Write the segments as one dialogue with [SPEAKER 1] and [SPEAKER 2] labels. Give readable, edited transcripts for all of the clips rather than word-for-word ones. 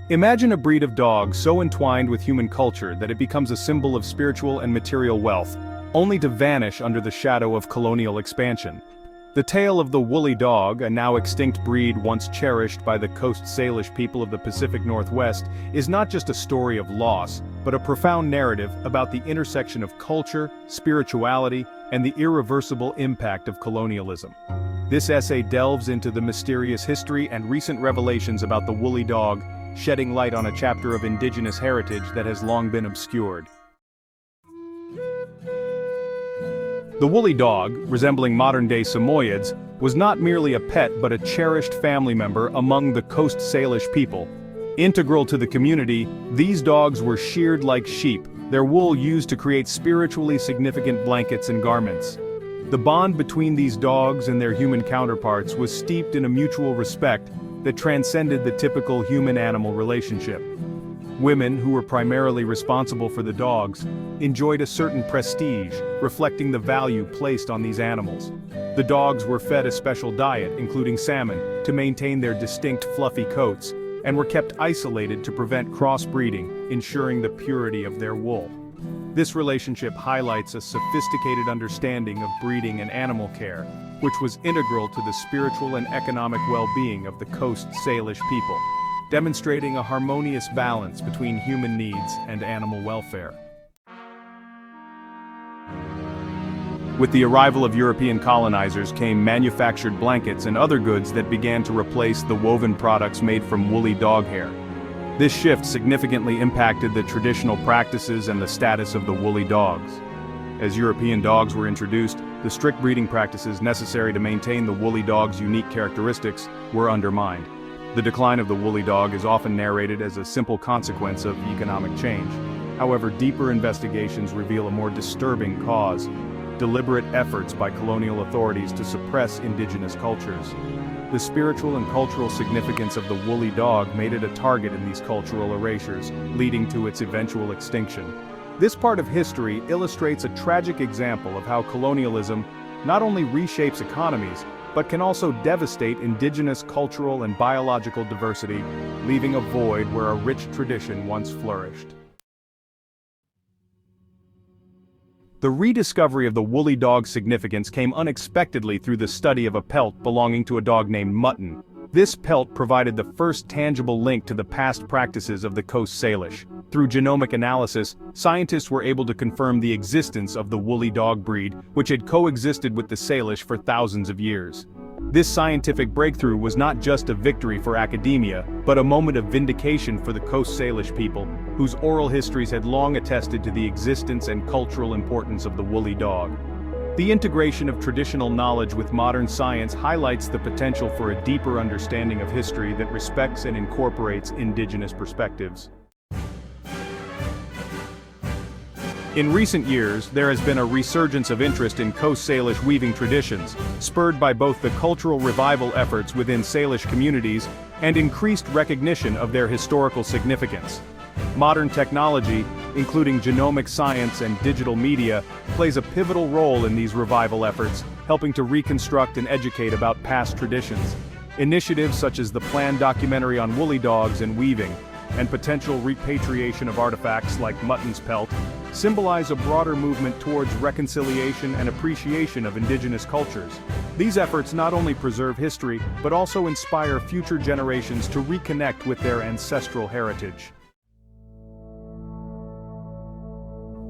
[SPEAKER 1] Imagine a breed of dog so entwined with human culture that it becomes a symbol of spiritual and material wealth, only to vanish under the shadow of colonial expansion. The tale of the woolly dog, a now extinct breed once cherished by the Coast Salish people of the Pacific Northwest, is not just a story of loss, but a profound narrative about the intersection of culture, spirituality, and the irreversible impact of colonialism. This essay delves into the mysterious history and recent revelations about the woolly dog, shedding light on a chapter of Indigenous heritage that has long been obscured. The woolly dog, resembling modern-day Samoyeds, was not merely a pet but a cherished family member among the Coast Salish people. Integral to the community, these dogs were sheared like sheep, their wool used to create spiritually significant blankets and garments. The bond between these dogs and their human counterparts was steeped in a mutual respect that transcended the typical human-animal relationship. Women, who were primarily responsible for the dogs, enjoyed a certain prestige, reflecting the value placed on these animals. The dogs were fed a special diet, including salmon, to maintain their distinct fluffy coats, and were kept isolated to prevent crossbreeding, ensuring the purity of their wool. This relationship highlights a sophisticated understanding of breeding and animal care, which was integral to the spiritual and economic well-being of the Coast Salish people, demonstrating a harmonious balance between human needs and animal welfare. With the arrival of European colonizers came manufactured blankets and other goods that began to replace the woven products made from woolly dog hair. This shift significantly impacted the traditional practices and the status of the woolly dogs. As European dogs were introduced, the strict breeding practices necessary to maintain the woolly dog's unique characteristics were undermined. The decline of the woolly dog is often narrated as a simple consequence of economic change. However, deeper investigations reveal a more disturbing cause: deliberate efforts by colonial authorities to suppress indigenous cultures. The spiritual and cultural significance of the woolly dog made it a target in these cultural erasures, leading to its eventual extinction. This part of history illustrates a tragic example of how colonialism not only reshapes economies, but can also devastate indigenous cultural and biological diversity, leaving a void where a rich tradition once flourished. The rediscovery of the woolly dog's significance came unexpectedly through the study of a pelt belonging to a dog named Mutton. This pelt provided the first tangible link to the past practices of the Coast Salish. Through genomic analysis, scientists were able to confirm the existence of the woolly dog breed, which had coexisted with the Salish for thousands of years. This scientific breakthrough was not just a victory for academia, but a moment of vindication for the Coast Salish people, whose oral histories had long attested to the existence and cultural importance of the woolly dog. The integration of traditional knowledge with modern science highlights the potential for a deeper understanding of history that respects and incorporates indigenous perspectives. In recent years, there has been a resurgence of interest in Coast Salish weaving traditions, spurred by both the cultural revival efforts within Salish communities and increased recognition of their historical significance. Modern technology, including genomic science and digital media, plays a pivotal role in these revival efforts, helping to reconstruct and educate about past traditions. Initiatives such as the planned documentary on woolly dogs and weaving, and potential repatriation of artifacts like Mutton's pelt, symbolize a broader movement towards reconciliation and appreciation of indigenous cultures. These efforts not only preserve history, but also inspire future generations to reconnect with their ancestral heritage.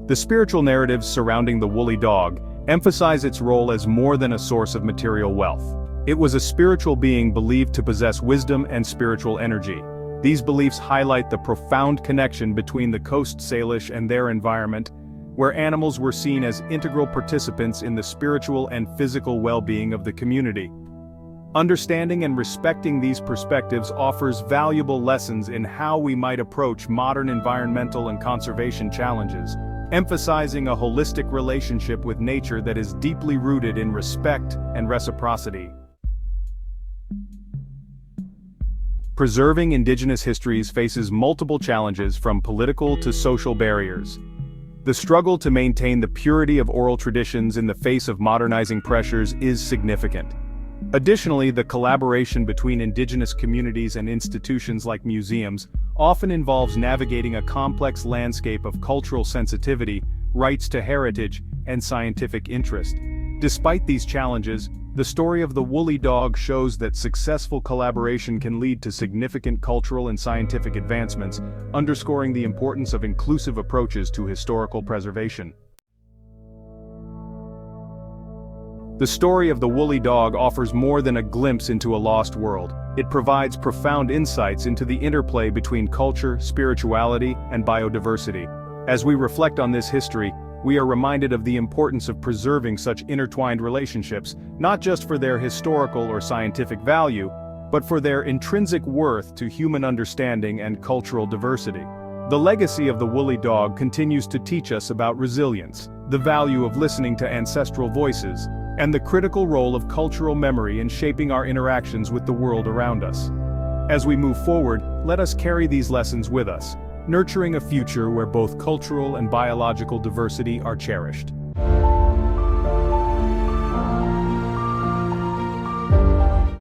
[SPEAKER 1] The spiritual narratives surrounding the woolly dog emphasize its role as more than a source of material wealth. It was a spiritual being believed to possess wisdom and spiritual energy. These beliefs highlight the profound connection between the Coast Salish and their environment, where animals were seen as integral participants in the spiritual and physical well-being of the community. Understanding and respecting these perspectives offers valuable lessons in how we might approach modern environmental and conservation challenges, emphasizing a holistic relationship with nature that is deeply rooted in respect and reciprocity. Preserving indigenous histories faces multiple challenges, from political to social barriers. The struggle to maintain the purity of oral traditions in the face of modernizing pressures is significant. Additionally, the collaboration between indigenous communities and institutions like museums often involves navigating a complex landscape of cultural sensitivity, rights to heritage, and scientific interest. Despite these challenges, the story of the woolly dog shows that successful collaboration can lead to significant cultural and scientific advancements, underscoring the importance of inclusive approaches to historical preservation. The story of the woolly dog offers more than a glimpse into a lost world. It provides profound insights into the interplay between culture, spirituality, and biodiversity. As we reflect on this history, we are reminded of the importance of preserving such intertwined relationships, not just for their historical or scientific value, but for their intrinsic worth to human understanding and cultural diversity. The legacy of the woolly dog continues to teach us about resilience, the value of listening to ancestral voices, and the critical role of cultural memory in shaping our interactions with the world around us. As we move forward, let us carry these lessons with us, nurturing a future where both cultural and biological diversity are cherished.